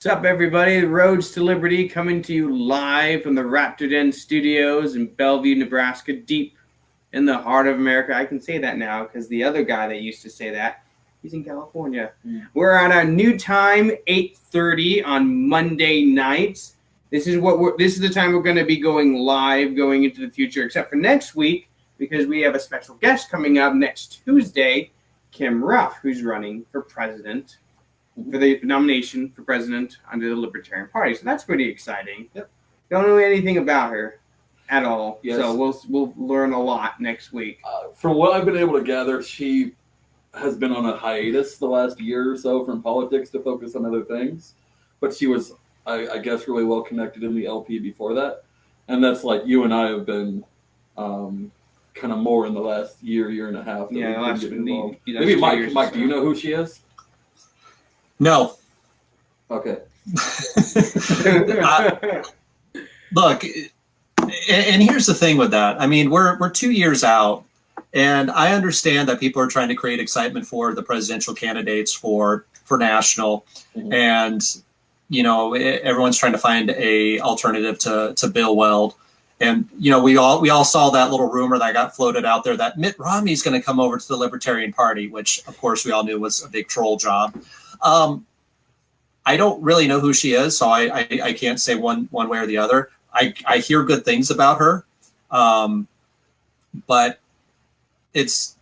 What's up, everybody? Roads to Liberty coming to you live from the Raptor Den Studios in Bellevue, Nebraska, deep in the heart of America. I can say that now because the other guy that used to say that, he's in California. We're on our new time, 8:30 on Monday nights. This is the time we're going to be going live, going into the future, except for next week because we have a special guest coming up next Tuesday, Kim Ruff, who's running for president. For the nomination for president under the Libertarian Party. So that's pretty exciting. Yep. Don't know anything about her at all. Yes. So we'll learn a lot next week. From what I've been able to gather, she has been on a hiatus the last year or so from politics to focus on other things. But she was, I guess, really well connected in the LP before that. And that's like you and I have been kind of more in the last year and a half. Yeah, last involved. Maybe Mike, do you know who she is? No. Okay. Look, and here's the thing with that. I mean, we're 2 years out, and I understand that people are trying to create excitement for the presidential candidates for national, and you know everyone's trying to find a alternative to Bill Weld. And you know we all saw that little rumor that got floated out there that Mitt Romney's going to come over to the Libertarian Party, which of course we all knew was a big troll job. I don't really know who she is, so I can't say one way or the other. I hear good things about her, but it's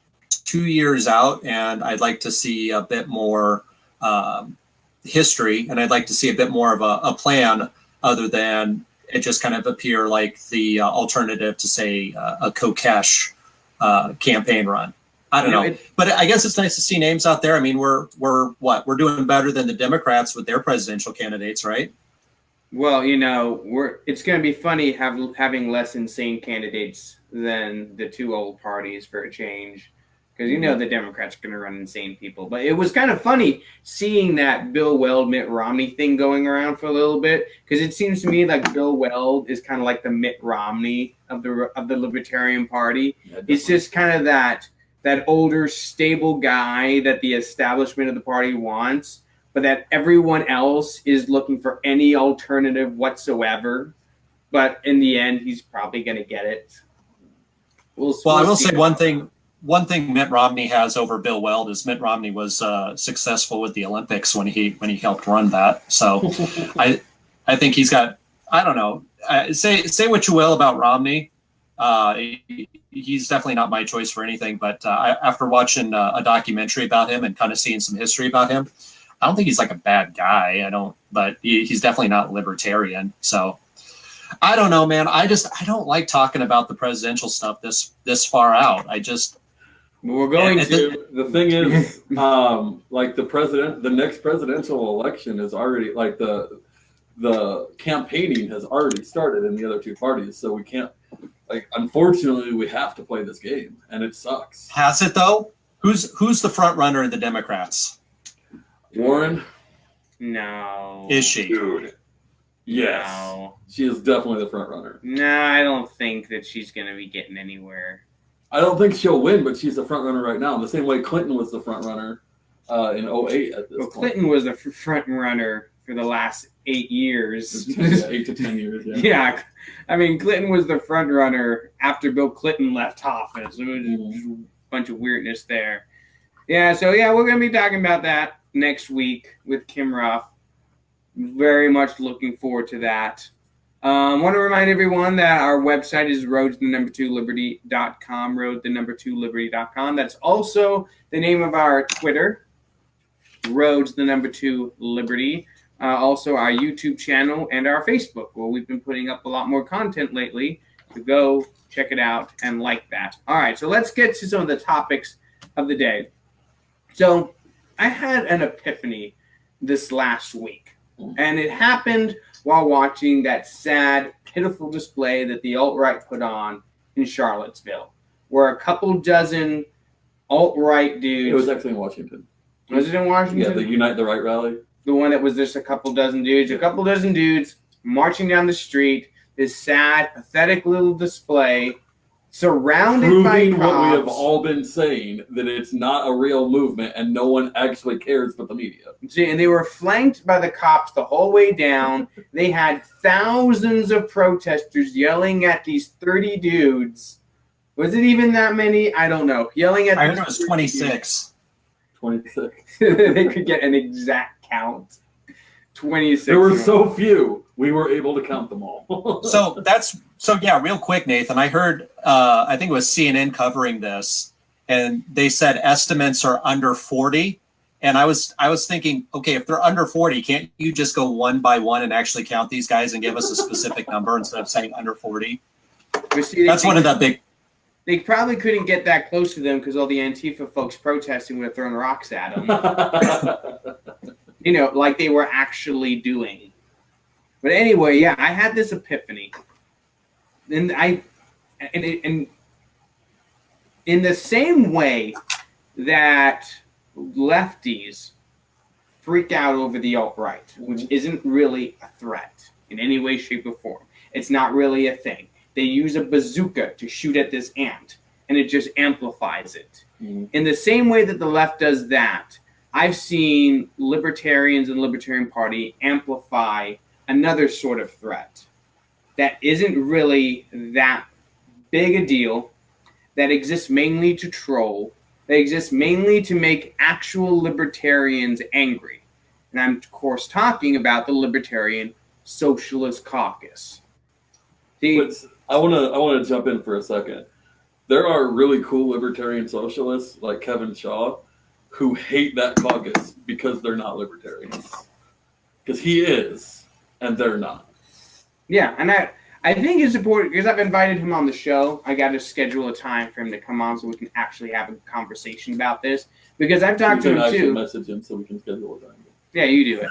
2 years out, and I'd like to see a bit more history, and I'd like to see a bit more of a plan other than it just kind of appear like the alternative to, say, a Kokesh campaign run. I don't know, but I guess it's nice to see names out there. I mean, we're doing better than the Democrats with their presidential candidates, right? Well, you know, it's going to be funny having less insane candidates than the two old parties for a change, because you know the Democrats are going to run insane people. But it was kind of funny seeing that Bill Weld Mitt Romney thing going around for a little bit, because it seems to me like Bill Weld is kind of like the Mitt Romney of the Libertarian Party. Yeah, it's just kind of that older, stable guy that the establishment of the party wants, but that everyone else is looking for any alternative whatsoever. But in the end, he's probably going to get it. Well, I will say one thing Mitt Romney has over Bill Weld is Mitt Romney was successful with the Olympics when he helped run that. So I think he's got, I don't know, say what you will about Romney. He's definitely not my choice for anything, but after watching a documentary about him and kind of seeing some history about him, I don't think he's like a bad guy. But he's definitely not libertarian. So I don't know, man. I don't like talking about the presidential stuff this far out. We're going to. The thing is, like the next presidential election is already like the campaigning has already started in the other two parties, so we can't. Like, unfortunately, we have to play this game, and it sucks. Has it though? Who's the front runner in the Democrats? Warren? No. Is she? Dude. Yes. No. She is definitely the front runner. No, I don't think that she's going to be getting anywhere. I don't think she'll win, but she's the front runner right now. The same way Clinton was the front runner in 2008 at this point. Clinton was the front runner for the last 8 years. 8 to 10 years, yeah. Yeah. I mean, Clinton was the front runner after Bill Clinton left office. It was just a bunch of weirdness there. Yeah, so yeah, we're going to be talking about that next week with Kim Ruff. Very much looking forward to that. Want to remind everyone that our website is roadthe2liberty.com, roadthe2liberty.com. That's also the name of our Twitter, roads2liberty. Also our YouTube channel and our Facebook, where we've been putting up a lot more content lately. So go check it out and like that. All right, so let's get to some of the topics of the day. So I had an epiphany this last week, and it happened while watching that sad, pitiful display that the alt-right put on in Charlottesville, where a couple dozen alt-right dudes... It was actually in Washington. Was it in Washington? Yeah, the Unite the Right rally. The one that was just a couple dozen dudes marching down the street, this sad, pathetic little display surrounded by Proving what we have cops. all been saying, that it's not a real movement and no one actually cares but the media. And they were flanked by the cops the whole way down. They had thousands of protesters yelling at these 30 dudes. Was it even that many? I don't know. Yelling at I heard it was 26. 26. They could get an exact count. 26. There were so few, we were able to count them all. So yeah, real quick, Nathan. I heard I think it was CNN covering this, and they said estimates are under 40. And I was thinking, okay, if they're under 40, can't you just go one by one and actually count these guys and give us a specific number instead of saying under 40? That's one of the big. They probably couldn't get that close to them because all the Antifa folks protesting would have thrown rocks at them. Like they were actually doing. But anyway, yeah, I had this epiphany. And in the same way that lefties freak out over the alt-right, which isn't really a threat in any way, shape, or form. It's not really a thing. They use a bazooka to shoot at this ant, and it just amplifies it. In the same way that the left does that, I've seen libertarians and the Libertarian Party amplify another sort of threat that isn't really that big a deal, that exists mainly to troll, that exists mainly to make actual libertarians angry. And I'm, of course, talking about the Libertarian Socialist Caucus. I want to jump in for a second. There are really cool libertarian socialists like Kevin Shaw who hate that caucus because they're not libertarians. Because he is, and they're not. Yeah, and I think it's important because I've invited him on the show. I got to schedule a time for him to come on so we can actually have a conversation about this. Because I've talked to him too. Message him so we can schedule a time. Yeah, you do it.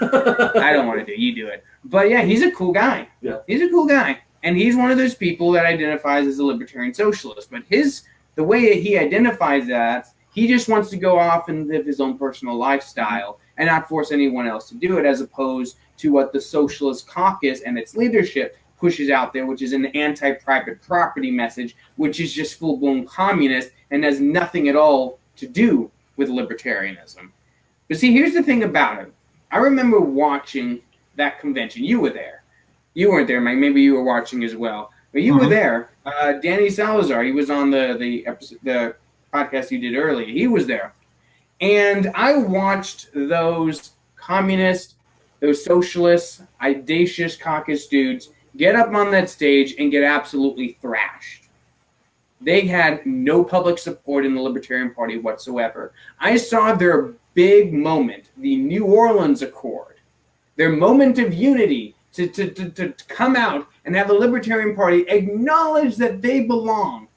I don't want to do it. You do it. But yeah, he's a cool guy. Yeah, he's a cool guy, and he's one of those people that identifies as a libertarian socialist. But the way he identifies that, he just wants to go off and live his own personal lifestyle and not force anyone else to do it, as opposed to what the Socialist Caucus and its leadership pushes out there, which is an anti-private property message, which is just full-blown communist and has nothing at all to do with libertarianism. But see, here's the thing about it. I remember watching that convention. You were there. You weren't there, Mike. Maybe you were watching as well. But you were there. Danny Salazar, he was on the podcast you did earlier. He was there. And I watched those communists, those socialists, audacious caucus dudes get up on that stage and get absolutely thrashed. They had no public support in the Libertarian Party whatsoever. I saw their big moment, the New Orleans Accord, their moment of unity to come out and have the Libertarian Party acknowledge that they belong,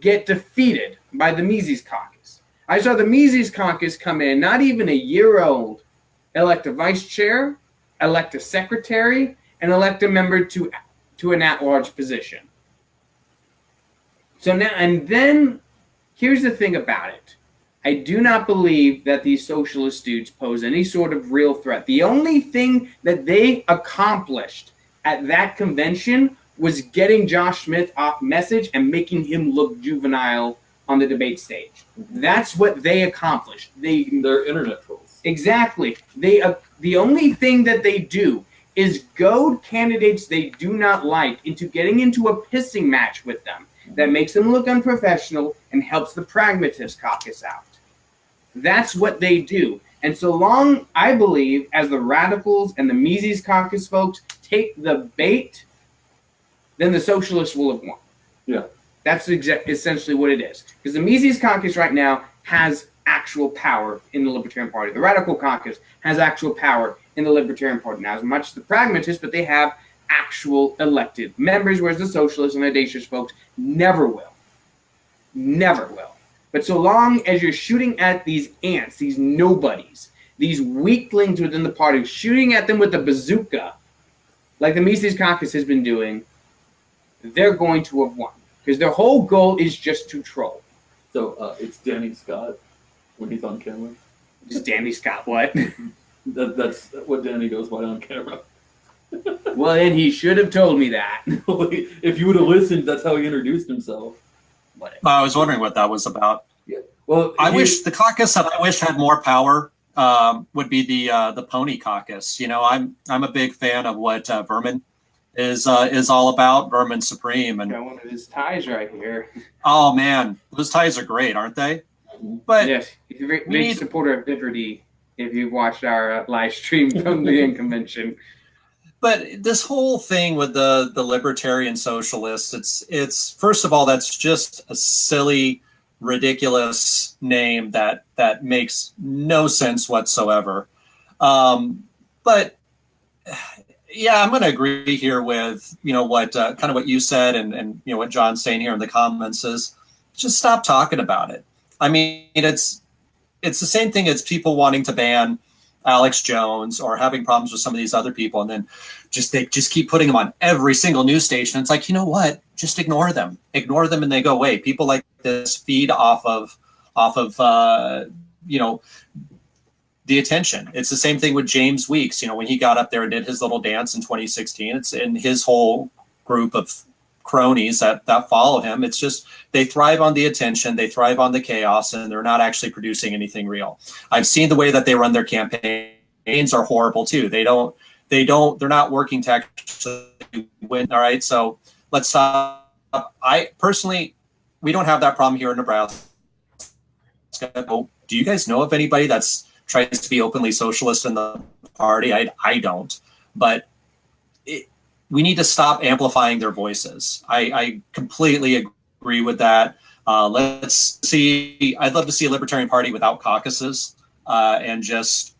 get defeated by the Mises Caucus. I saw the Mises Caucus come in, not even a year old, elect a vice chair, elect a secretary, and elect a member to an at-large position. So now, and then, here's the thing about it. I do not believe that these socialist dudes pose any sort of real threat. The only thing that they accomplished at that convention was getting Josh Smith off message and making him look juvenile on the debate stage. That's what they accomplished. They're internet trolls. Exactly. The only thing that they do is goad candidates they do not like into getting into a pissing match with them that makes them look unprofessional and helps the pragmatist caucus out. That's what they do. And so long, I believe, as the radicals and the Mises Caucus folks take the bait, then the socialists will have won. Yeah. That's essentially what it is. Because the Mises Caucus right now has actual power in the Libertarian Party. The Radical Caucus has actual power in the Libertarian Party. Now, as much as the pragmatists, but they have actual elected members, whereas the socialists and audacious folks never will. Never will. But so long as you're shooting at these ants, these nobodies, these weaklings within the party, shooting at them with a bazooka, like the Mises Caucus has been doing, they're going to have won. Because their whole goal is just to troll. So it's Danny Scott when he's on camera. Just Danny Scott, what? That's what Danny goes by on camera. Well, then he should have told me that. If you would have listened, that's how he introduced himself. I was wondering what that was about. Yeah. Well, I wish the caucus that I wish had more power would be the Pony Caucus. You know, I'm a big fan of what Vermin is all about. Vermin Supreme, and Got one of his ties right here. oh man, those ties are great, aren't they? But Yes, he's a big supporter of liberty. If you've watched our live stream from the convention. But this whole thing with the libertarian socialists, it's first of all, that's just a silly, ridiculous name that makes no sense whatsoever. But yeah, I'm going to agree here with what kind of what you said and what John's saying here in the comments is just stop talking about it. I mean, it's the same thing as people wanting to ban Alex Jones or having problems with some of these other people, and then they just keep putting them on every single news station. It's like, you know what? Just ignore them, and they go away. People like this feed off of the attention. It's the same thing with James Weeks. When he got up there and did his little dance in 2016, it's in his whole group of cronies that follow him. It's just they thrive on the attention, they thrive on the chaos, and they're not actually producing anything real. I've seen the way that they run their campaigns are horrible too. They're not working to actually win. All right, so let's stop. I personally, we don't have that problem here in Nebraska. Do you guys know of anybody that's tries to be openly socialist in the party? I don't, but we need to stop amplifying their voices. I completely agree with that. Let's see. I'd love to see a libertarian party without caucuses and just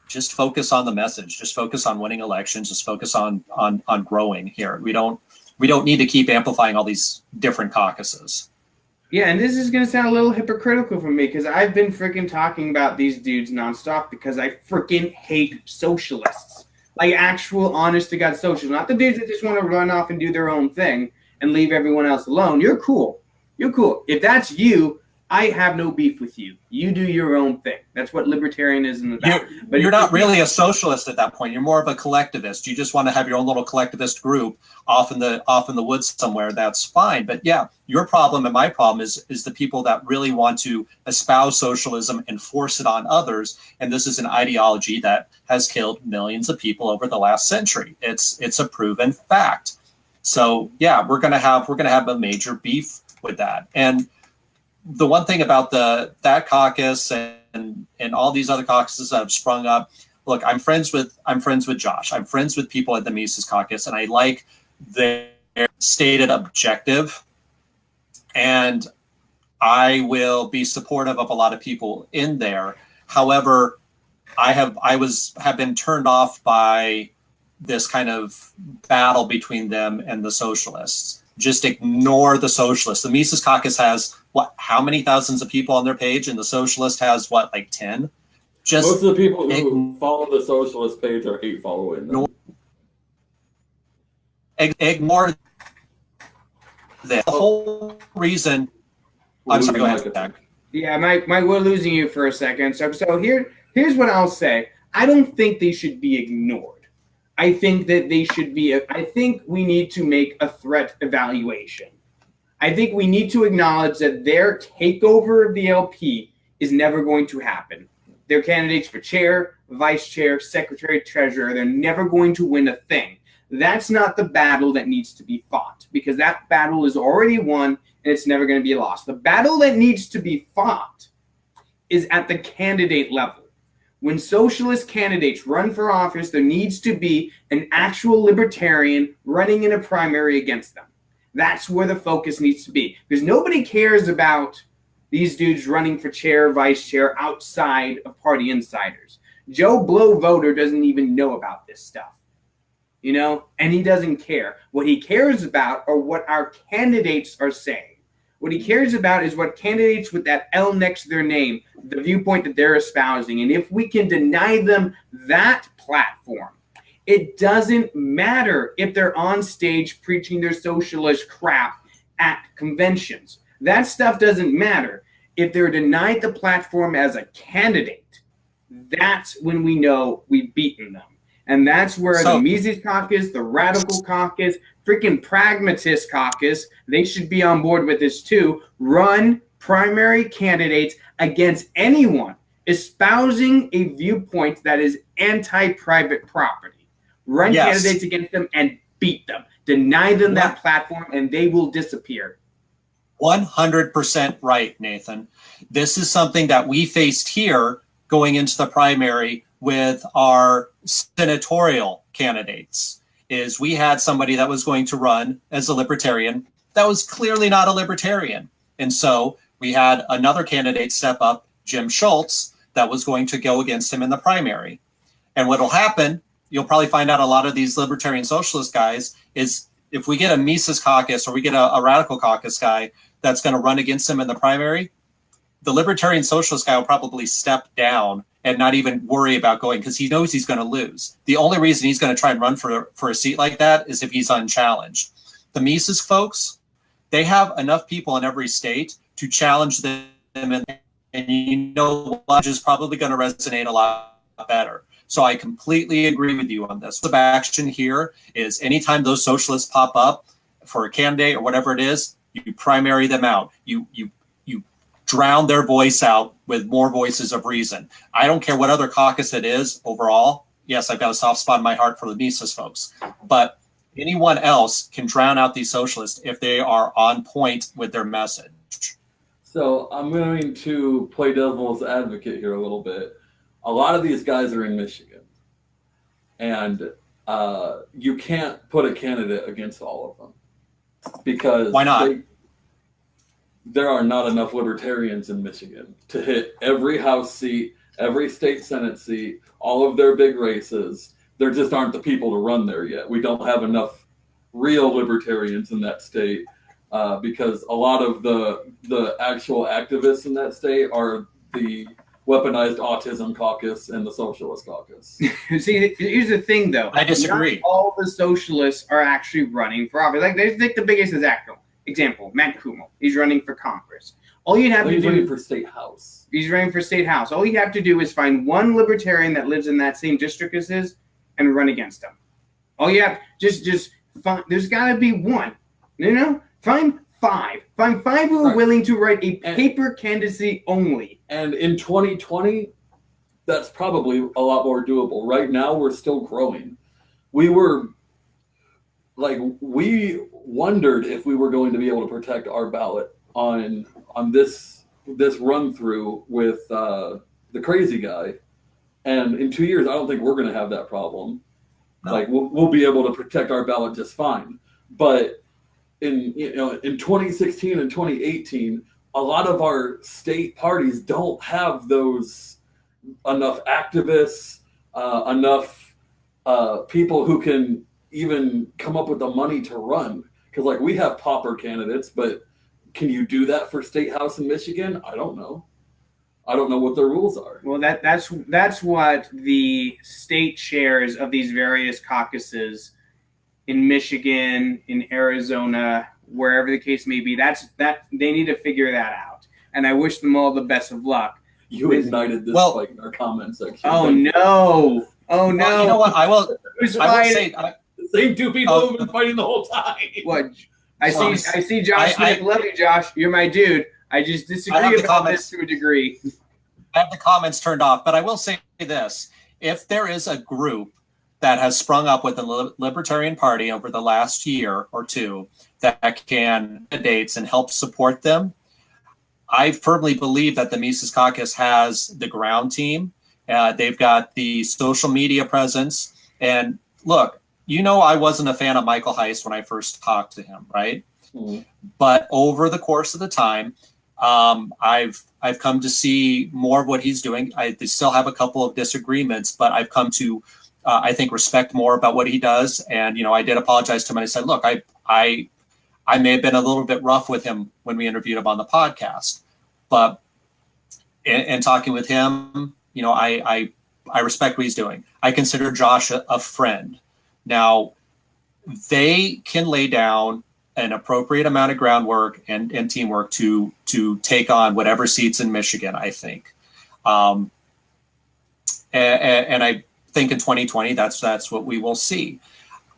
focus on the message. Just focus on winning elections. Just focus on growing here. We don't need to keep amplifying all these different caucuses. Yeah, and this is going to sound a little hypocritical for me because I've been freaking talking about these dudes nonstop because I freaking hate socialists. Like actual honest to God socialists. Not the dudes that just want to run off and do their own thing and leave everyone else alone. You're cool. You're cool. If that's you, I have no beef with you. You do your own thing. That's what libertarianism is about. But you're not really a socialist at that point. You're more of a collectivist. You just want to have your own little collectivist group off in the woods somewhere. That's fine. But yeah, your problem and my problem is the people that really want to espouse socialism and force it on others. And this is an ideology that has killed millions of people over the last century. It's a proven fact. So yeah, we're gonna have a major beef with that. And the one thing about that caucus and all these other caucuses that have sprung up, look, I'm friends with Josh. I'm friends with people at the Mises Caucus, and I like their stated objective. And I will be supportive of a lot of people in there. However, I have been turned off by this kind of battle between them and the socialists. Just ignore the socialists. The Mises Caucus has how many thousands of people on their page, and the socialist has like 10. Just most of the people who follow the socialist page are hate following them. Ignore the whole reason. I'm sorry. Go ahead, Zach. Yeah, we're losing you for a second. So here's what I'll say. I don't think they should be ignored. I think that they should be. I think we need to make a threat evaluation. I think we need to acknowledge that their takeover of the LP is never going to happen. Their candidates for chair, vice chair, secretary, treasurer, they're never going to win a thing. That's not the battle that needs to be fought because that battle is already won and it's never going to be lost. The battle that needs to be fought is at the candidate level. When socialist candidates run for office, there needs to be an actual libertarian running in a primary against them. That's where the focus needs to be. Because nobody cares about these dudes running for chair, vice chair outside of party insiders. Joe Blow voter doesn't even know about this stuff. And he doesn't care. What he cares about are what our candidates are saying. What he cares about is what candidates with that L next to their name, the viewpoint that they're espousing. And if we can deny them that platform, it doesn't matter if they're on stage preaching their socialist crap at conventions. That stuff doesn't matter. If they're denied the platform as a candidate, that's when we know we've beaten them. And that's where So- the Mises Caucus, the Radical Caucus, freaking Pragmatist Caucus, they should be on board with this too. Run primary candidates against anyone espousing a viewpoint that is anti-private property. Run Yes. candidates against them and beat them. Deny them Yeah. that platform and they will disappear. 100% right, Nathan. This is something that we faced here going into the primary with our senatorial candidates. Is we had somebody that was going to run as a libertarian that was clearly not a libertarian. And so we had another candidate step up, Jim Schultz, that was going to go against him in the primary. And what will happen, you'll probably find out a lot of these libertarian socialist guys, is if we get a Mises caucus or we get a radical caucus guy that's going to run against him in the primary, the libertarian socialist guy will probably step down and not even worry about going because he knows he's going to lose. The only reason he's going to try and run for a seat like that is if he's unchallenged. The Mises folks, they have enough people in every state to challenge them, and you know what is probably going to resonate a lot better. So I completely agree with you on this. The action here is anytime those socialists pop up for a candidate or whatever it is, you primary them out. You drown their voice out with more voices of reason. I don't care what other caucus it is overall. Yes, I've got a soft spot in my heart for the Mises folks, but anyone else can drown out these socialists if they are on point with their message. So I'm going to play devil's advocate here a little bit. A lot of these guys are in Michigan, and you can't put a candidate against all of them because why not? There are not enough libertarians in Michigan to hit every House seat, every state Senate seat, all of their big races. There just aren't the people to run there yet. We don't have enough real libertarians in that state because a lot of the actual activists in that state are the weaponized autism caucus and the socialist caucus. See, here's the thing, though. I disagree. Not all the socialists are actually running for office. Like, there's like the biggest example, Matt Kummel. He's running for Congress. All you'd have to He's do running for state house. He's running for state house. All you have to do is find one libertarian that lives in that same district as his and run against him. All you have just find. There's got to be one. You know, find five. Find five who are willing to write a paper candidacy only. And in 2020, that's probably a lot more doable. Right now, we're still growing. We wondered if we were going to be able to protect our ballot on this run through with the crazy guy. And in 2 years, I don't think we're going to have that problem. No. Like we'll be able to protect our ballot just fine. But in 2016 and 2018, a lot of our state parties don't have those enough activists, enough people who can even come up with the money to run. Because like we have pauper candidates, but can you do that for state house in Michigan? I don't know. I don't know what the rules are. Well, that's what the state chairs of these various caucuses in Michigan, in Arizona, wherever the case may be, that they need to figure that out. And I wish them all the best of luck. You ignited this fight in our comment section. Oh no! Oh no! You know what? I will say. The same two people who've been fighting the whole time. What? I see Josh Smith. Love you, Josh. You're my dude. I just disagree about this to a degree. I have the comments turned off, but I will say this. If there is a group that has sprung up with the Libertarian Party over the last year or two that can candidates and help support them, I firmly believe that the Mises Caucus has the ground team. They've got the social media presence. And look, I wasn't a fan of Michael Heist when I first talked to him, right? Mm-hmm. But over the course of the time, I've come to see more of what he's doing. I still have a couple of disagreements, but I've come to, I think, respect more about what he does. And I did apologize to him, and I said, look, I may have been a little bit rough with him when we interviewed him on the podcast, but in talking with him, I respect what he's doing. I consider Josh a friend. Now, they can lay down an appropriate amount of groundwork and teamwork to take on whatever seats in Michigan, I think. And think in 2020 that's what we will see.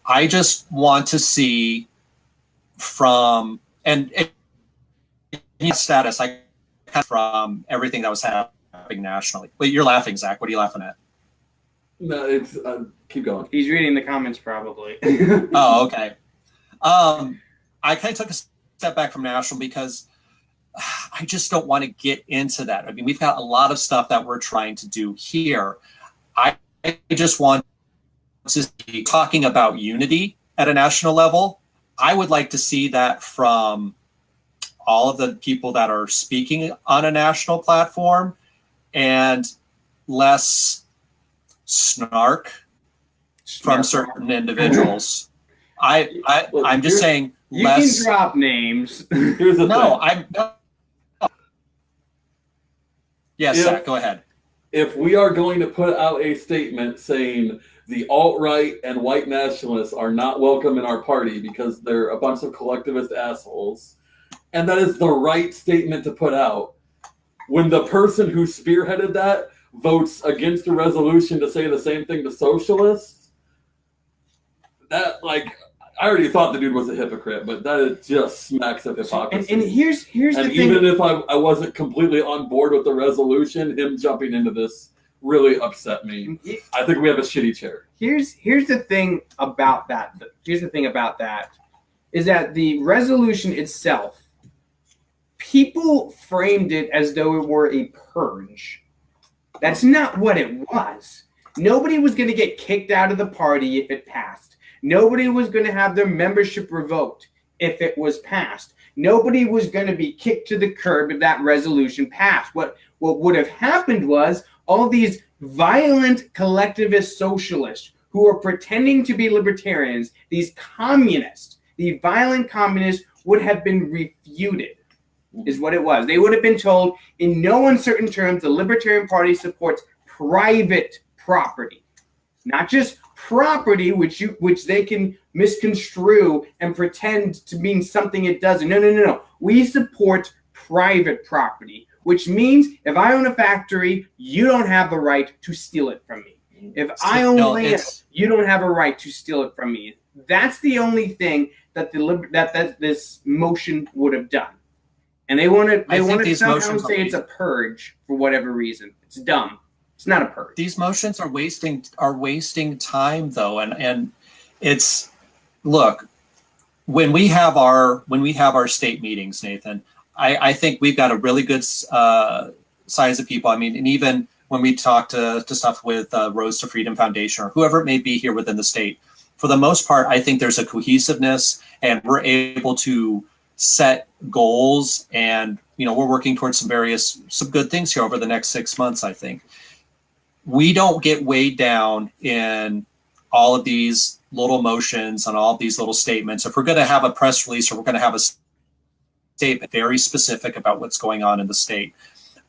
I just want to see from and status I from everything that was happening nationally. But you're laughing, Zach. What are you laughing at? No, it's keep going. He's reading the comments probably. Oh, okay. I kind of took a step back from national because I just don't want to get into that. I mean, we've got a lot of stuff that we're trying to do here. I just want to be talking about unity at a national level. I would like to see that from all of the people that are speaking on a national platform, and less snark from certain individuals. I'm just saying you less. can drop names. Here's the No, thing. Yes, Zach, go ahead. If we are going to put out a statement saying the alt-right and white nationalists are not welcome in our party because they're a bunch of collectivist assholes, and that is the right statement to put out, when the person who spearheaded that votes against a resolution to say the same thing to socialists, that, like, I already thought the dude was a hypocrite, but that just smacks of hypocrisy. And here's the thing. Even if I wasn't completely on board with the resolution, him jumping into this really upset me. I think we have a shitty chair. Here's the thing about that. Here's the thing about that is that the resolution itself, people framed it as though it were a purge. That's not what it was. Nobody was going to get kicked out of the party if it passed. Nobody was going to have their membership revoked if it was passed. Nobody was going to be kicked to the curb if that resolution passed. What would have happened was all these violent collectivist socialists who are pretending to be libertarians, these communists, the violent communists would have been refuted, is what it was. They would have been told in no uncertain terms the Libertarian Party supports private property, not just property which they can misconstrue and pretend to mean something it doesn't. No. We support private property, which means if I own a factory, you don't have the right to steal it from me. If I own land, you don't have a right to steal it from me. That's the only thing that that this motion would have done. And they want to somehow say it's a purge for whatever reason. It's dumb. It's not a purge. These motions are wasting time though, and it's, look, when we have our state meetings, Nathan, I think we've got a really good size of people. I mean, and even when we talk to stuff with Rose to Freedom Foundation or whoever it may be here within the state, for the most part, I think there's a cohesiveness, and we're able to set goals, and we're working towards some good things here over the next 6 months. I think we don't get weighed down in all of these little motions and all of these little statements. If we're going to have a press release or we're going to have a statement very specific about what's going on in the state,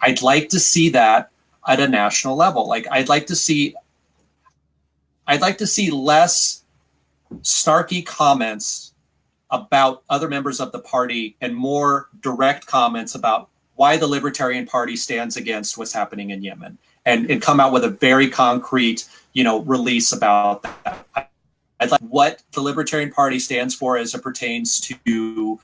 I'd like to see that at a national level. Like I'd like to see less snarky comments about other members of the party and more direct comments about why the Libertarian Party stands against what's happening in Yemen, and come out with a very concrete, release about that. I'd like what the Libertarian Party stands for as it pertains to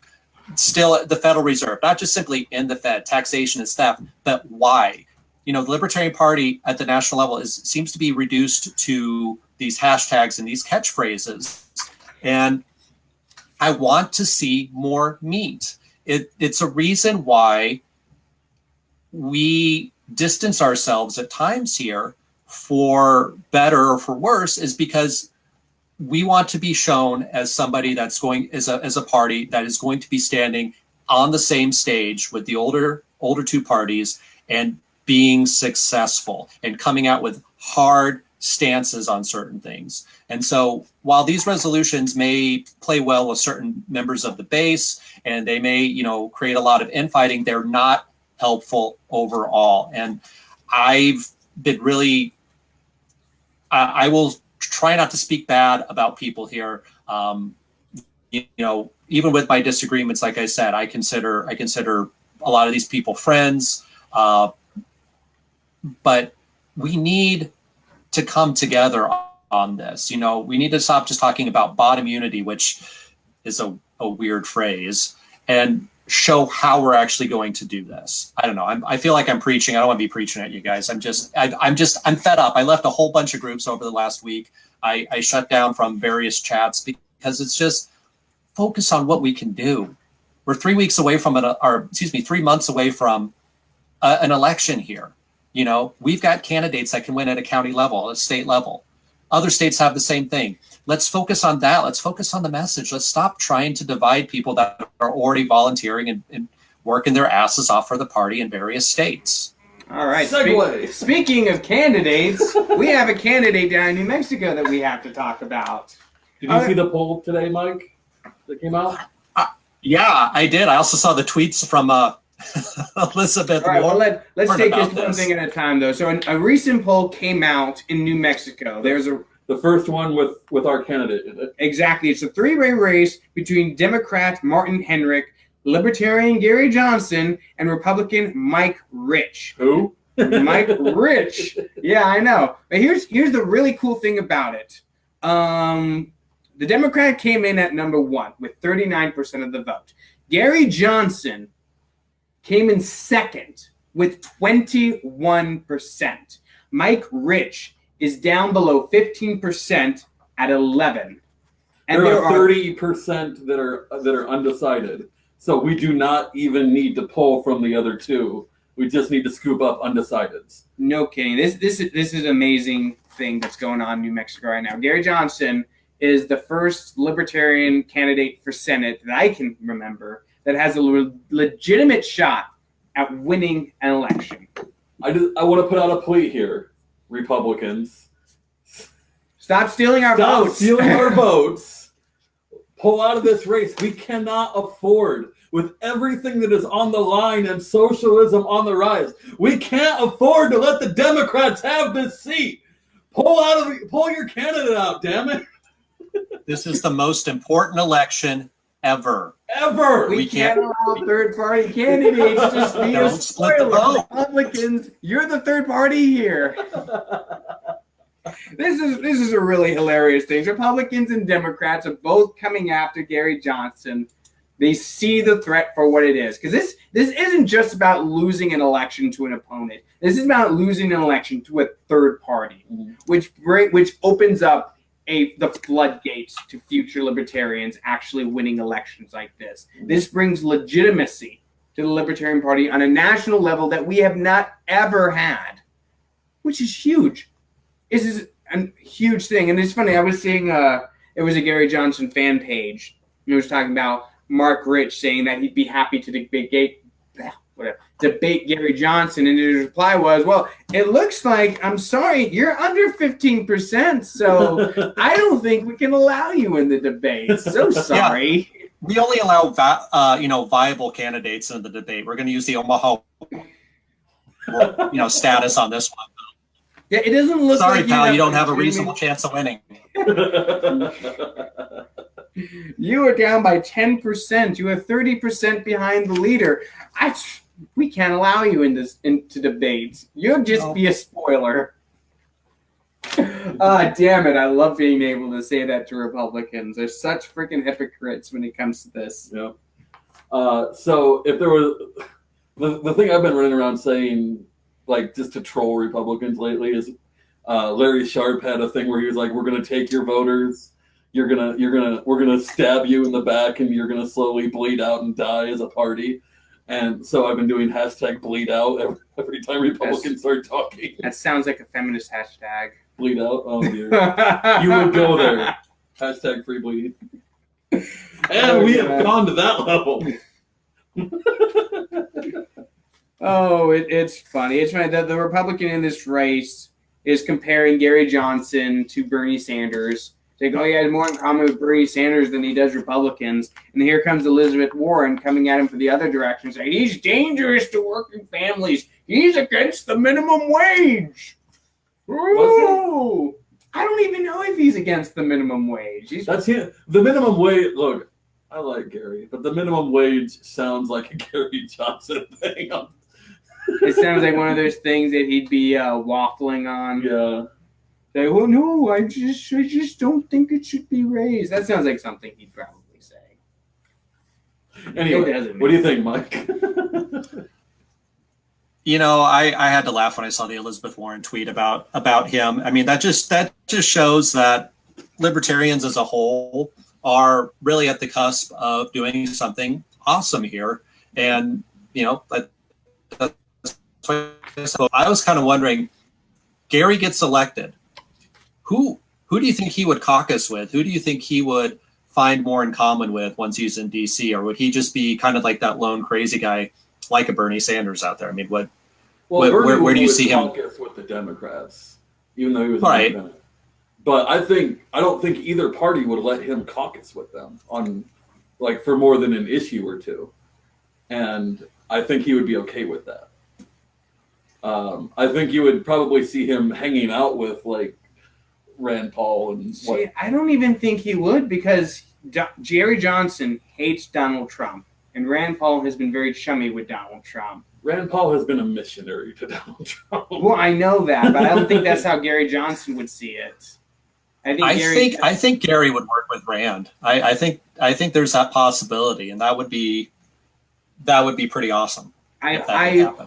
still the Federal Reserve, not just simply in the Fed, taxation and theft, but why. The Libertarian Party at the national level seems to be reduced to these hashtags and these catchphrases. And I want to see more meat. It's a reason why we distance ourselves at times here, for better or for worse, is because we want to be shown as somebody that's going as a party that is going to be standing on the same stage with the older two parties and being successful and coming out with hard stances on certain things. And so while these resolutions may play well with certain members of the base and they may, create a lot of infighting, they're not helpful overall. And I've been really, I will try not to speak bad about people here. Even with my disagreements, like I said, I consider a lot of these people friends, but we need to come together on this. You know, we need to stop just talking about bot immunity, which is a weird phrase, and show how we're actually going to do this. I don't know. I feel like I'm preaching. I don't want to be preaching at you guys. I'm fed up. I left a whole bunch of groups over the last week. I shut down from various chats because it's just focus on what we can do. We're 3 weeks away from 3 months away from an election here. You know, we've got candidates that can win at a county level, at a state level. Other states have the same thing. Let's focus on that. Let's focus on the message. Let's stop trying to divide people that are already volunteering and working their asses off for the party in various states. All right. Segue. Speaking of candidates, we have a candidate down in New Mexico that we have to talk about. Did you see the poll today, Mike, that came out? Yeah, I did. I also saw the tweets from Elizabeth. All right, well, let's take about this one thing at a time, though. So a recent poll came out in New Mexico. There's the first one with our candidate in it. Exactly. It's a three-way race between Democrat Martin Henrik, Libertarian Gary Johnson, and Republican Mike Rich. Who? Mike Rich. Yeah, I know. But here's the really cool thing about it. The Democrat came in at number 1 with 39% of the vote. Gary Johnson came in second with 21%. Mike Rich is down below 15% at 11%. And there are 30% that are undecided. So we do not even need to pull from the other two. We just need to scoop up undecideds. No kidding. This is an amazing thing that's going on in New Mexico right now. Gary Johnson is the first libertarian candidate for Senate that I can remember that has a legitimate shot at winning an election. I want to put out a plea here, Republicans. Stop stealing our Stop votes. stealing our votes. Pull out of this race. We cannot afford, with everything that is on the line and socialism on the rise, we can't afford to let the Democrats have this seat. Pull your candidate out, damn it. This is the most important election ever. We can't allow third-party candidates to be a spoiler. Republicans, you're the third party here. This is a really hilarious thing. Republicans and Democrats are both coming after Gary Johnson. They see the threat for what it is. Because this isn't just about losing an election to an opponent. This is about losing an election to a third party, which opens up the floodgates to future libertarians actually winning elections like this. This brings legitimacy to the Libertarian Party on a national level that we have not ever had, which is huge. This is a huge thing. And it's funny, I was seeing it was a Gary Johnson fan page. It was talking about Mark Rich saying that he'd be happy to debate Gary Johnson, and his reply was, well, it looks like, I'm sorry, you're under 15%, so I don't think we can allow you in the debate. So sorry. Yeah, we only allow viable candidates in the debate. We're going to use the Omaha status on this one. Yeah, it doesn't look sorry, like pal, you don't have a reasonable chance of winning. You are down by 10%. You are 30% behind the leader. We can't allow you into debates. You'll just be a spoiler. Damn it. I love being able to say that to Republicans. They're such freaking hypocrites when it comes to this. Yeah. So if there was the thing I've been running around saying, like, just to troll Republicans lately is Larry Sharp had a thing where he was like, we're going to take your voters. We're going to stab you in the back and you're going to slowly bleed out and die as a party. And so I've been doing hashtag bleed out every time Republicans start talking. That sounds like a feminist hashtag. Bleed out? Oh, dear. You would go there. Hashtag free bleed. And we have gone to that level. It's funny. It's funny that the Republican in this race is comparing Gary Johnson to Bernie Sanders. Saying, he has more in common with Bernie Sanders than he does Republicans. And here comes Elizabeth Warren coming at him from the other direction, saying he's dangerous to working families. He's against the minimum wage. Ooh. I don't even know if he's against the minimum wage. That's him. The minimum wage. Look, I like Gary, but the minimum wage sounds like a Gary Johnson thing. It sounds like one of those things that he'd be waffling on. Yeah. Say, well, no, I just don't think it should be raised. That sounds like something he'd probably say. Anyway, what do you think, Mike? You know, I had to laugh when I saw the Elizabeth Warren tweet about him. I mean, that just shows that libertarians as a whole are really at the cusp of doing something awesome here. And, you know, so I was kind of wondering, Gary gets elected. Who do you think he would caucus with? Who do you think he would find more in common with once he's in DC? Or would he just be kind of like that lone crazy guy, like a Bernie Sanders out there? I mean, where do you see him? Caucus with the Democrats, even though he was right. independent. But I don't think either party would let him caucus with them on, like, for more than an issue or two, and I think he would be okay with that. I think you would probably see him hanging out with, like, Rand Paul and. See, I don't even think he would, because Jerry Johnson hates Donald Trump, and Rand Paul has been very chummy with Donald Trump. Rand Paul has been a missionary to Donald Trump. Well, I know that, but I don't think that's how Gary Johnson would see it. I think Gary would work with Rand. I think there's that possibility, and that would be pretty awesome. I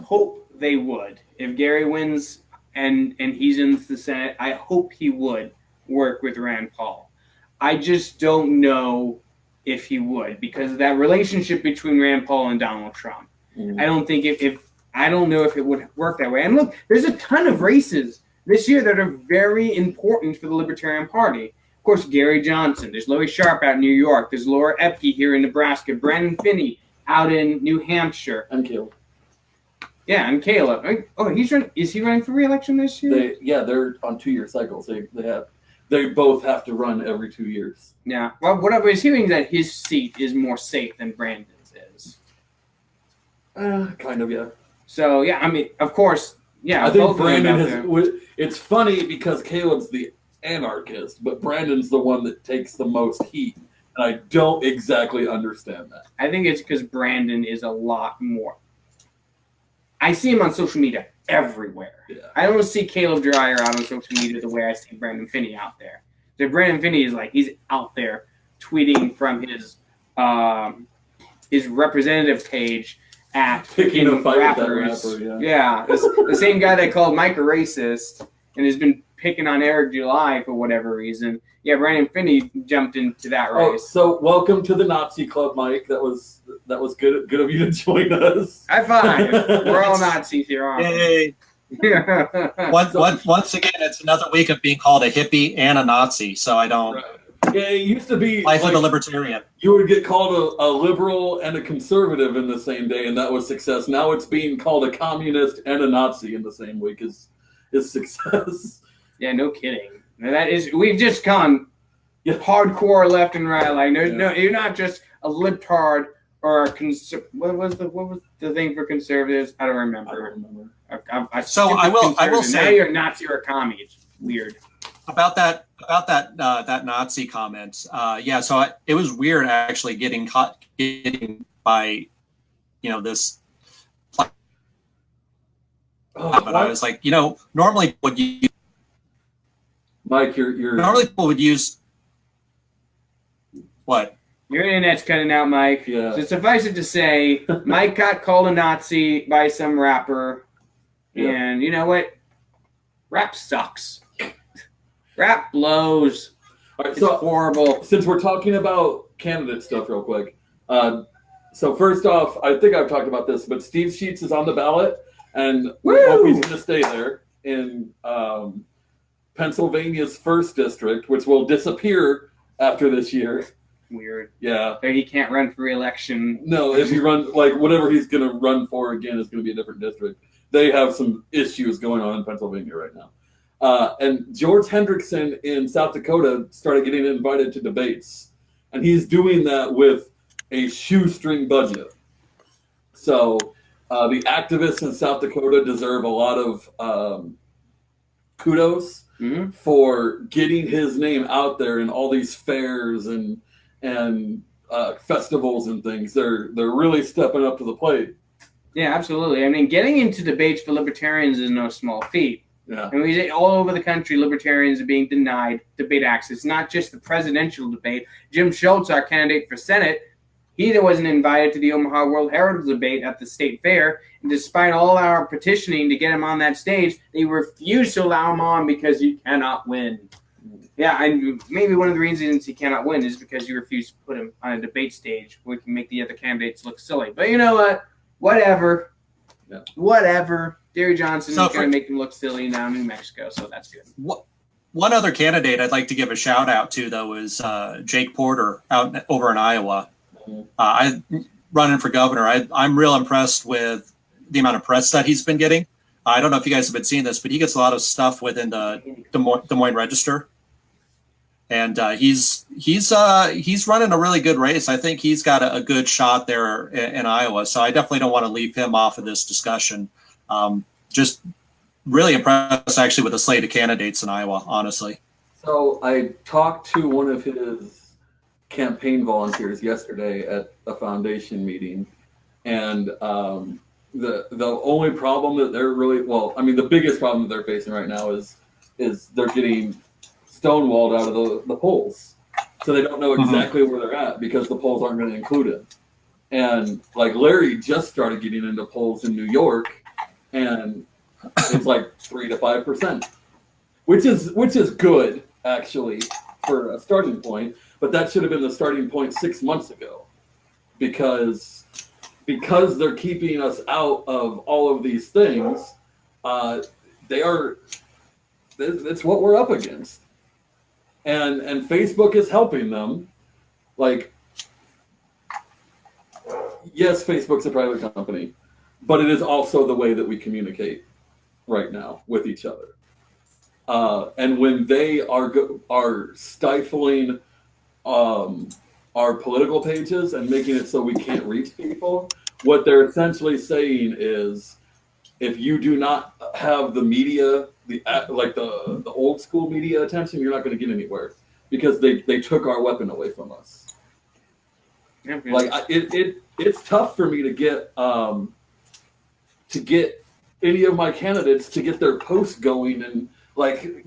hope they would. If Gary wins and he's in the Senate, I hope he would work with Rand Paul. I just don't know if he would, because of that relationship between Rand Paul and Donald Trump. Mm. I don't think I don't know if it would work that way. And look, there's a ton of races this year that are very important for the Libertarian Party. Of course, Gary Johnson. There's Lori Sharp out in New York. There's Laura Epke here in Nebraska. Brandon Finney out in New Hampshire. And Caleb. Yeah, and Caleb. Oh, is he running for re-election this year? They're on 2-year cycles. They both have to run every 2 years. Yeah. Well, what I was hearing is that his seat is more safe than Brandon's is. Kind of, yeah. So, yeah, I mean, of course, yeah. I think Brandon it's funny because Caleb's the anarchist, but Brandon's the one that takes the most heat. And I don't exactly understand that. I think it's because Brandon is a lot more. I see him on social media everywhere. Yeah. I don't see Caleb Dreyer out on social media the way I see Brandon Finney out there. So Brandon Finney is like, he's out there tweeting from his representative page at picking a fight rappers. With that rapper, yeah. The same guy that called Mike a racist and has been picking on Eric July for whatever reason. Yeah, Brandon Finney jumped into that race. Oh, so welcome to the Nazi Club, Mike. That was good of you to join us. High five. We're all Nazis here, aren't we? Yay. Once again, it's another week of being called a hippie and a Nazi. So I don't. Right. Yeah, it used to be life of a libertarian. You would get called a liberal and a conservative in the same day, and that was success. Now it's being called a communist and a Nazi in the same week is success. Yeah, no kidding. We've just gone hardcore left and right. Like, no, you're not just a libtard or a what was the thing for conservatives? I don't remember. I will say now you're a Nazi or a commie. It's weird. About that Nazi comment. So it was weird actually getting by, this. But I was like, normally would you. Mike, you're normally people would use what? Your internet's cutting out, Mike. Yeah. So suffice it to say, Mike got called a Nazi by some rapper, and you know what? Rap sucks. Rap blows. All right, it's so horrible. Since we're talking about candidate stuff real quick, so first off, I think I've talked about this, but Steve Sheets is on the ballot, and we hope he's going to stay there in Pennsylvania's 1st district, which will disappear after this year. Weird. Yeah. So he can't run for re-election. No, if he runs, whatever he's going to run for again is going to be a different district. They have some issues going on in Pennsylvania right now. And George Hendrickson in South Dakota started getting invited to debates. And he's doing that with a shoestring budget. So the activists in South Dakota deserve a lot of kudos for getting his name out there in all these fairs and festivals and things. They're really stepping up to the plate. Yeah, absolutely. I mean, getting into debates for libertarians is no small feat. Yeah. And we say all over the country, libertarians are being denied debate access. It's not just the presidential debate. Jim Schultz, our candidate for Senate, he wasn't invited to the Omaha World Herald debate at the state fair. And despite all our petitioning to get him on that stage, they refused to allow him on because he cannot win. Yeah, and maybe one of the reasons he cannot win is because you refuse to put him on a debate stage where we can make the other candidates look silly. But you know what? Whatever. Yeah. Whatever. Gary Johnson's So going to make them look silly now in New Mexico, so that's good. One other candidate I'd like to give a shout out to, though, is Jake Porter over in Iowa. I running for governor. I'm real impressed with the amount of press that he's been getting. I don't know if you guys have been seeing this, but he gets a lot of stuff within the Des Moines Register, and he's running a really good race. I think he's got a good shot there in Iowa. So I definitely don't want to leave him off of this discussion. Just really impressed actually with the slate of candidates in Iowa, honestly. So I talked to one of his campaign volunteers yesterday at a foundation meeting, and the only problem that they're the biggest problem that they're facing right now is they're getting stonewalled out of the polls, so they don't know exactly where they're at because the polls aren't going to include it. And like Larry just started getting into polls in New York, and it's like 3 to 5%, which is good actually for a starting point. But that should have been the starting point 6 months ago, because they're keeping us out of all of these things. It's what we're up against, and Facebook is helping them. Like, yes, Facebook's a private company, but it is also the way that we communicate right now with each other. And when they are stifling our political pages and making it so we can't reach people, what they're essentially saying is, if you do not have the media, the old school media attention, you're not going to get anywhere, because they took our weapon away from us. Yeah, like it's tough for me to get any of my candidates to get their posts going. And like,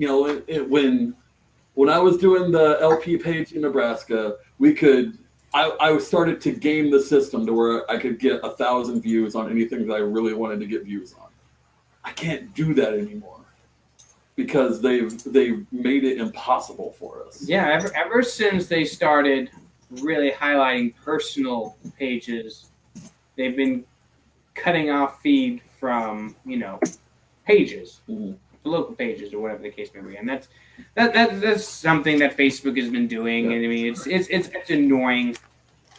when I was doing the LP page in Nebraska, I started to game the system to where I could get 1,000 views on anything that I really wanted to get views on. I can't do that anymore because they've made it impossible for us. Yeah, ever since they started really highlighting personal pages, they've been cutting off feed from pages, local pages, or whatever the case may be, and that's something that Facebook has been doing. Yeah. And I mean, it's annoying.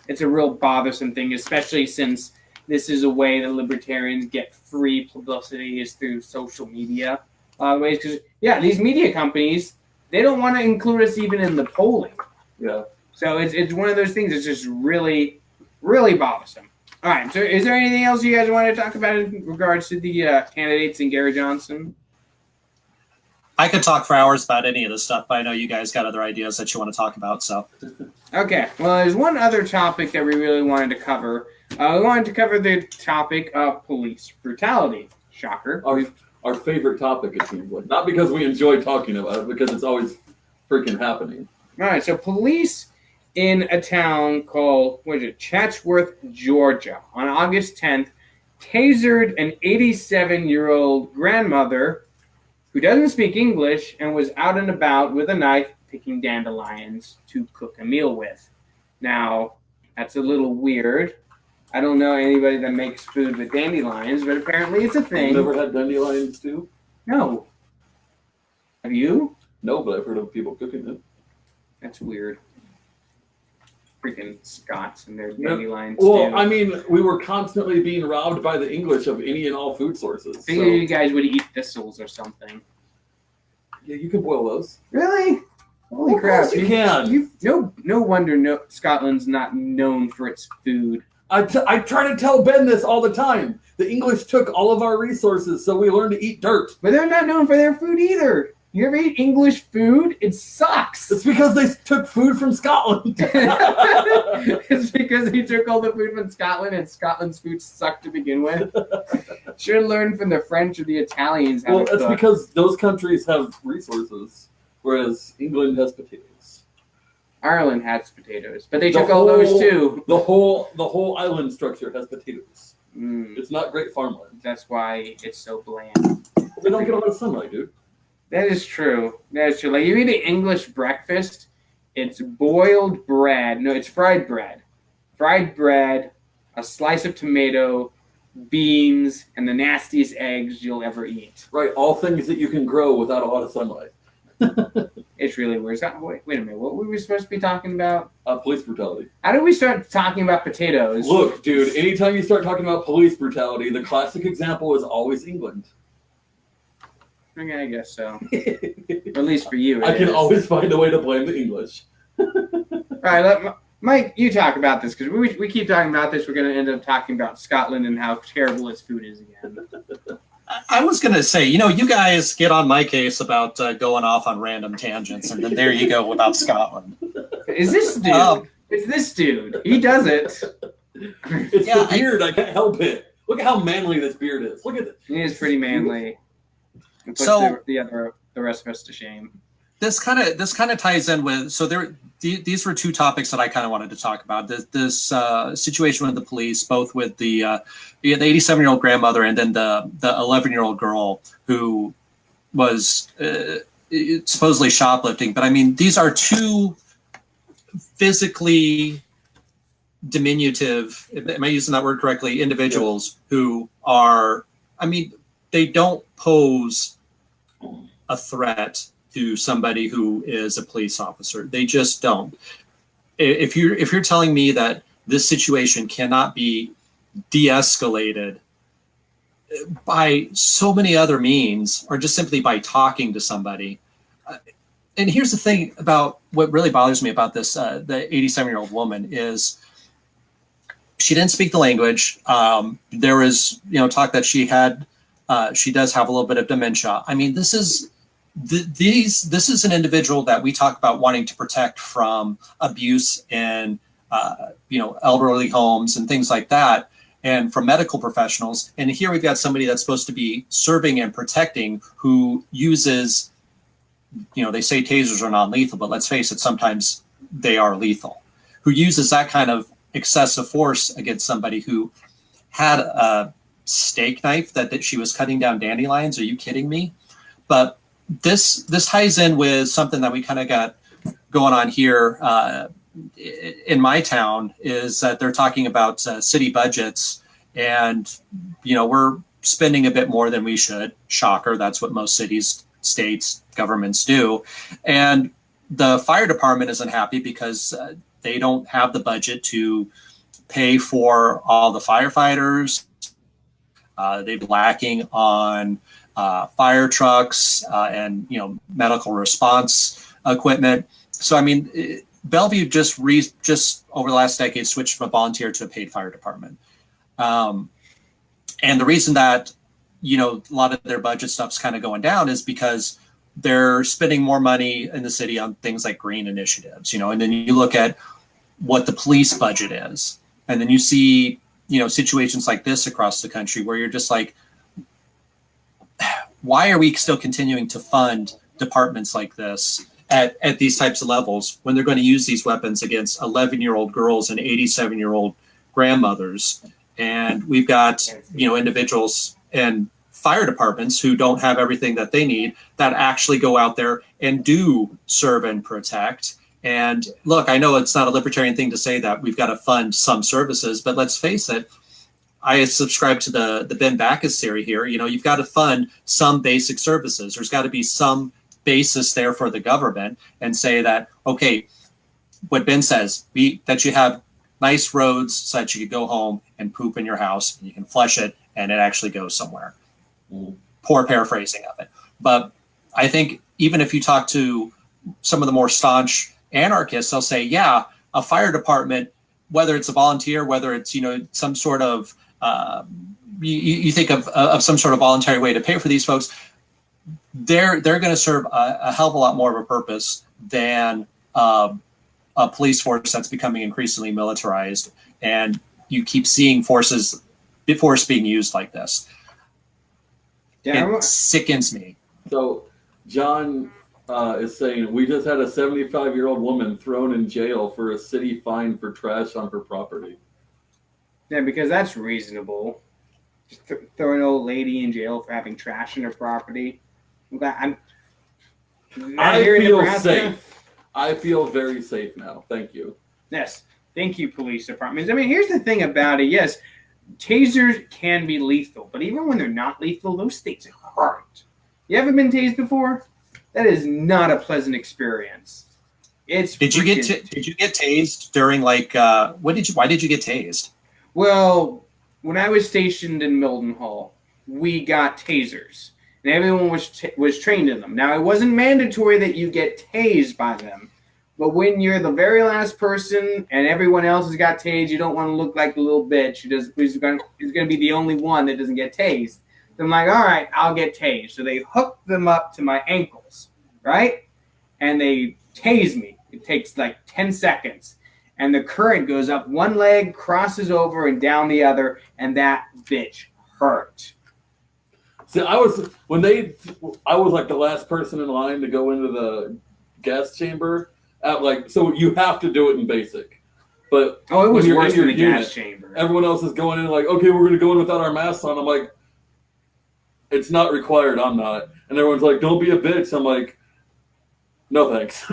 It's a real bothersome thing, especially since this is a way that libertarians get free publicity, is through social media. Ways, because these media companies, they don't want to include us even in the polling. Yeah. So it's one of those things that's just really, really bothersome. All right. So is there anything else you guys want to talk about in regards to the candidates and Gary Johnson? I could talk for hours about any of this stuff, but I know you guys got other ideas that you want to talk about. So, okay. Well, there's one other topic that we really wanted to cover. We wanted to cover the topic of police brutality. Shocker. Our favorite topic, it seems like. Not because we enjoy talking about it, because it's always freaking happening. All right. So police in a town called Chatsworth, Georgia, on August 10th, tasered an 87-year-old grandmother who doesn't speak English and was out and about with a knife picking dandelions to cook a meal with. Now, that's a little weird. I don't know anybody that makes food with dandelions, but apparently it's a thing. You've never had dandelions too? No. Have you? No, but I've heard of people cooking it. That's weird. Freaking Scots and their dandelions. Well, I mean, we were constantly being robbed by the English of any and all food sources. I figured you guys would eat thistles or something. Yeah, you can boil those. Really? Holy crap! You can. No wonder Scotland's not known for its food. I try to tell Ben this all the time. The English took all of our resources, so we learned to eat dirt. But they're not known for their food either. You ever eat English food? It sucks. It's because they took food from Scotland. It's because he took all the food from Scotland and Scotland's food sucked to begin with. Should have learned from the French or the Italians how Well, to that's cook. because those countries have resources, whereas England has potatoes. Ireland has potatoes, but they The took all those whole- too. The whole island structure has potatoes. Mm, It's not great farmland. that's why it's so bland. They don't get a lot of sunlight, dude. That is true. That is true. Like you eat an English breakfast, it's boiled bread. No, it's fried bread. Fried bread, a slice of tomato, beans, and the nastiest eggs you'll ever eat. Right, all things that you can grow without a lot of sunlight. It's really weird. Wait a minute. What were we supposed to be talking about? Police brutality. How did we start talking about potatoes? Look, dude, anytime you start talking about police brutality, the classic example is always England. Okay, I guess so. Or at least for you. I it can is. always find a way to blame the English. All right, Mike, you talk about this because we keep talking about this. We're going to end up talking about Scotland and how terrible its food is again. I was going to say, you guys get on my case about going off on random tangents, and then there you go about Scotland. Is this dude? It's this dude. He does it. It's Yeah, the beard. I can't help it. Look at how manly this beard is. Look at it. He is pretty manly. It puts So- the rest of us to shame. This kind of ties in with these were two topics that I kind of wanted to talk about. This situation with the police, both with the 87-year-old grandmother and then the 11-year-old girl who was supposedly shoplifting. But I mean, these are two physically diminutive, am I using that word correctly, individuals who are, I mean, they don't pose a threat to somebody who is a police officer. They just don't. If you're telling me that this situation cannot be de-escalated by so many other means, or just simply by talking to somebody. And here's the thing about what really bothers me about this, the 87-year-old woman is she didn't speak the language. There was, talk that she does have a little bit of dementia. I mean, this is an individual that we talk about wanting to protect from abuse in, elderly homes and things like that, and from medical professionals. And here we've got somebody that's supposed to be serving and protecting who uses, they say tasers are non-lethal, but let's face it, sometimes they are lethal, who uses that kind of excessive force against somebody who had a steak knife that she was cutting down dandelions. Are you kidding me? But this ties in with something that we kind of got going on here in my town, is that they're talking about city budgets, and we're spending a bit more than we should. Shocker, that's what most cities, states, governments do. And the fire department isn't happy because they don't have the budget to pay for all the firefighters. They've been lacking on fire trucks and medical response equipment. So I mean, Bellevue just over the last decade switched from a volunteer to a paid fire department. And the reason that a lot of their budget stuff's kind of going down is because they're spending more money in the city on things like green initiatives. And then you look at what the police budget is, and then you see situations like this across the country where you're just like, why are we still continuing to fund departments like this at these types of levels when they're going to use these weapons against 11-year-old girls and 87-year-old grandmothers? And we've got, individuals and fire departments who don't have everything that they need, that actually go out there and do serve and protect. And look, I know it's not a libertarian thing to say that we've got to fund some services, but let's face it, I subscribe to the Ben Backus theory here. You've got to fund some basic services. There's got to be some basis there for the government, and say that, okay, what Ben says, that you have nice roads so that you can go home and poop in your house and you can flush it and it actually goes somewhere. Poor paraphrasing of it. But I think even if you talk to some of the more staunch anarchists, they'll say, yeah, a fire department, whether it's a volunteer, whether it's, some sort of, you think of some sort of voluntary way to pay for these folks, they're going to serve a hell of a lot more of a purpose than a police force that's becoming increasingly militarized, and you keep seeing force being used like this. Yeah, It sickens me. So John is saying, we just had a 75-year-old woman thrown in jail for a city fine for trash on her property. yeah, because that's reasonable. Just throw an old lady in jail for having trash in her property. I here in feel Nebraska? safe. I feel very safe now. Thank you. Yes. Thank you, police departments. I mean, here's the thing about it. Yes, tasers can be lethal, but even when they're not lethal, those things hurt. You ever been tased before? That is not a pleasant experience. Did you get tased during why did you get tased? Well, when I was stationed in Mildenhall, we got tasers, and everyone was trained in them. Now, it wasn't mandatory that you get tased by them, but when you're the very last person and everyone else has got tased, you don't want to look like a little bitch who's going to be the only one that doesn't get tased. So I'm like, all right, I'll get tased. So they hook them up to my ankles, right? And they tase me. It takes like 10 seconds. And the current goes up one leg, crosses over, and down the other, and that bitch hurt. See, I was like the last person in line to go into the gas chamber. So you have to do it in basic. But Oh, it was when you're worse in than your the unit, gas chamber. everyone else is going in like, okay, we're going to go in without our masks on. I'm like, it's not required. I'm not. And everyone's like, don't be a bitch. I'm like, no thanks.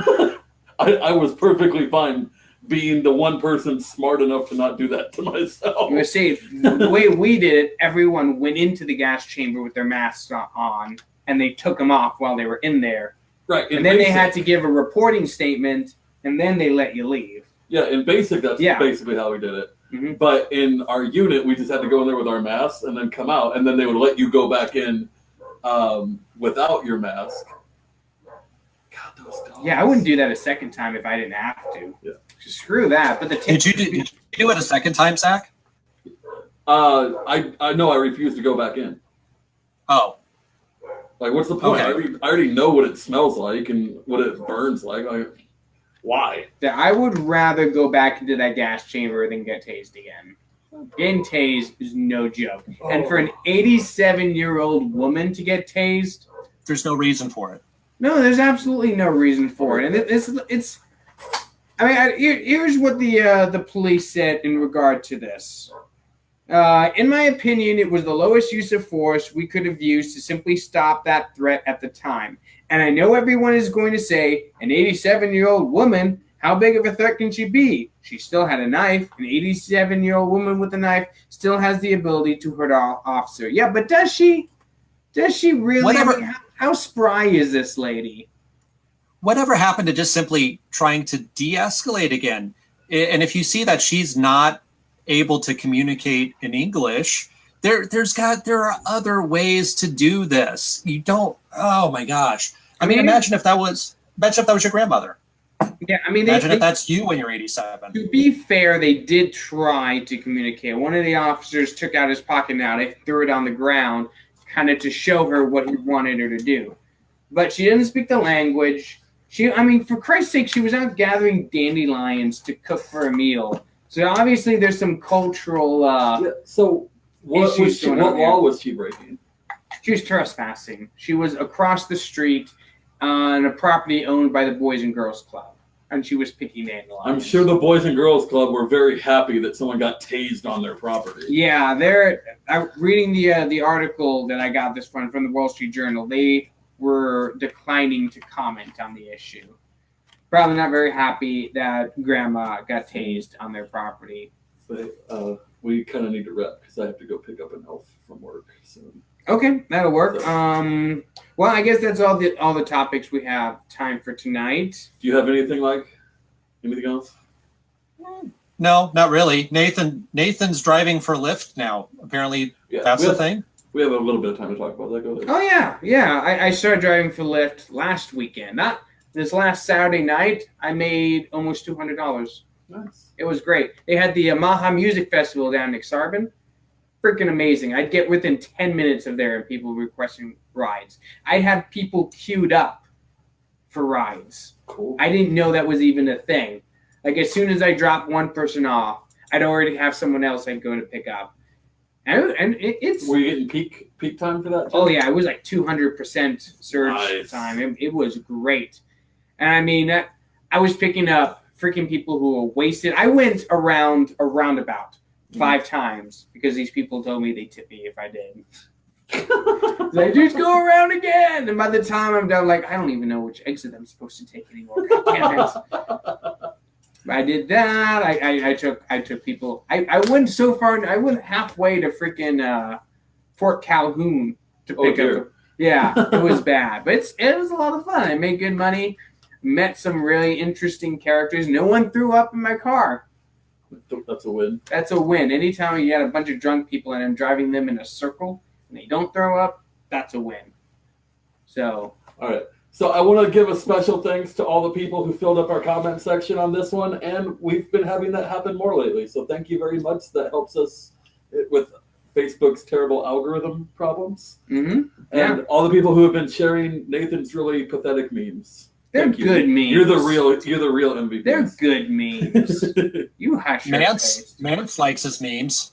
I was perfectly fine being the one person smart enough to not do that to myself. I'm going to say, the way we did it, everyone went into the gas chamber with their masks on, and they took them off while they were in there. Right. And then they had to give a reporting statement, and then they let you leave. Yeah, in basic, that's basically how we did it. Mm-hmm. But in our unit, we just had to go in there with our masks and then come out, and then they would let you go back in without your mask. God, those dogs. Yeah, I wouldn't do that a second time if I didn't have to. Yeah. Screw that. But Did you do it a second time, Zach? I know I refuse to go back in. Oh, Like, what's the point? Okay. I already know what it smells like and what it burns like. Why? I would rather go back into that gas chamber than get tased again. Getting tased is no joke. And for an 87-year-old woman to get tased, there's no reason for it. no, there's absolutely no reason for it. And it's I mean, here's what the police said in regard to this. In my opinion, it was the lowest use of force we could have used to simply stop that threat at the time. And I know everyone is going to say, an 87-year-old woman, how big of a threat can she be? She still had a knife. An 87-year-old woman with a knife still has the ability to hurt an officer. Yeah, but does she? Does she really? Whatever. I mean, how spry is this lady? Whatever happened to just simply trying to de-escalate again? And if you see that she's not able to communicate in English, there are other ways to do this. You don't. Oh my gosh! I mean, imagine if that was your grandmother. Yeah, I mean, Imagine if that's you when you're 87. To be fair, they did try to communicate. One of the officers took out his pocket knife, threw it on the ground, kind of to show her what he wanted her to do. But she didn't speak the language. I mean, for Christ's sake, she was out gathering dandelions to cook for a meal. So obviously, there's some cultural. So what law was she breaking? She was trespassing. She was across the street on a property owned by the Boys and Girls Club, and she was picking dandelions. I'm sure the Boys and Girls Club were very happy that someone got tased on their property. Yeah, I'm reading the article that I got this from the Wall Street Journal. They were declining to comment on the issue. Probably not very happy that Grandma got tased on their property. But we kind of need to wrap because I have to go pick up an elf from work soon. Okay, that'll work. Well, I guess that's all the topics we have time for tonight. Do you have anything else? No, not really. Nathan's driving for Lyft now. Apparently, that's the thing. We have a little bit of time to talk about that. Go ahead. Oh yeah. I started driving for Lyft last weekend. Not this last Saturday night. I made almost $200. Nice. It was great. They had the Maha Music Festival down in Exarban. Freaking amazing. I'd get within 10 minutes of there and people rides. I'd have people queued up for rides. Cool. I didn't know that was even a thing. Like, as soon as I dropped one person off, I'd already have someone else I'd go to pick up. And it's... Were you getting peak time for that? Oh, yeah. It was like 200% surge Nice. time. It was great. And I mean, I was picking up freaking people who were wasted. I went around a roundabout 5 times because these people told me they'd tip me if I did. Like, just go around again. And by the time I'm done, like, I don't even know which exit I'm supposed to take anymore. God damn it. I did that. I took people. I went so far. I went halfway to freaking Fort Calhoun to pick up. Yeah, it was bad, but it was a lot of fun. I made good money. Met some really interesting characters. No one threw up in my car. That's a win. That's a win. Anytime you got a bunch of drunk people and I'm driving them in a circle and they don't throw up, that's a win. So. All right. So I want to give a special thanks to all the people who filled up our comment section on this one, and we've been having that happen more lately. So thank you very much. That helps us with Facebook's terrible algorithm problems. Mm-hmm. And all the people who have been sharing Nathan's really pathetic memes. They're good memes. You're the real MVP. They're good memes. You hush your face. Mance likes his memes.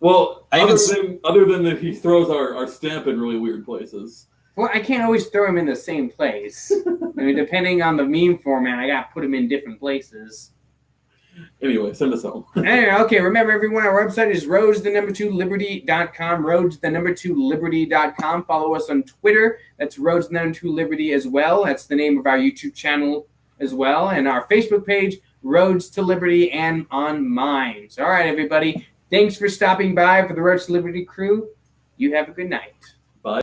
Well, other than that, he throws our stamp in really weird places. Well, I can't always throw them in the same place. I mean, depending on the meme format, I got to put them in different places. Anyway, send us home. Anyway, okay, remember, everyone, our website is roads2liberty.com, roads2liberty.com. Follow us on Twitter. That's roads2liberty as well. That's the name of our YouTube channel as well. And our Facebook page, Roads to Liberty, and on mine. So, all right, everybody, thanks for stopping by for the Roads to Liberty crew. You have a good night.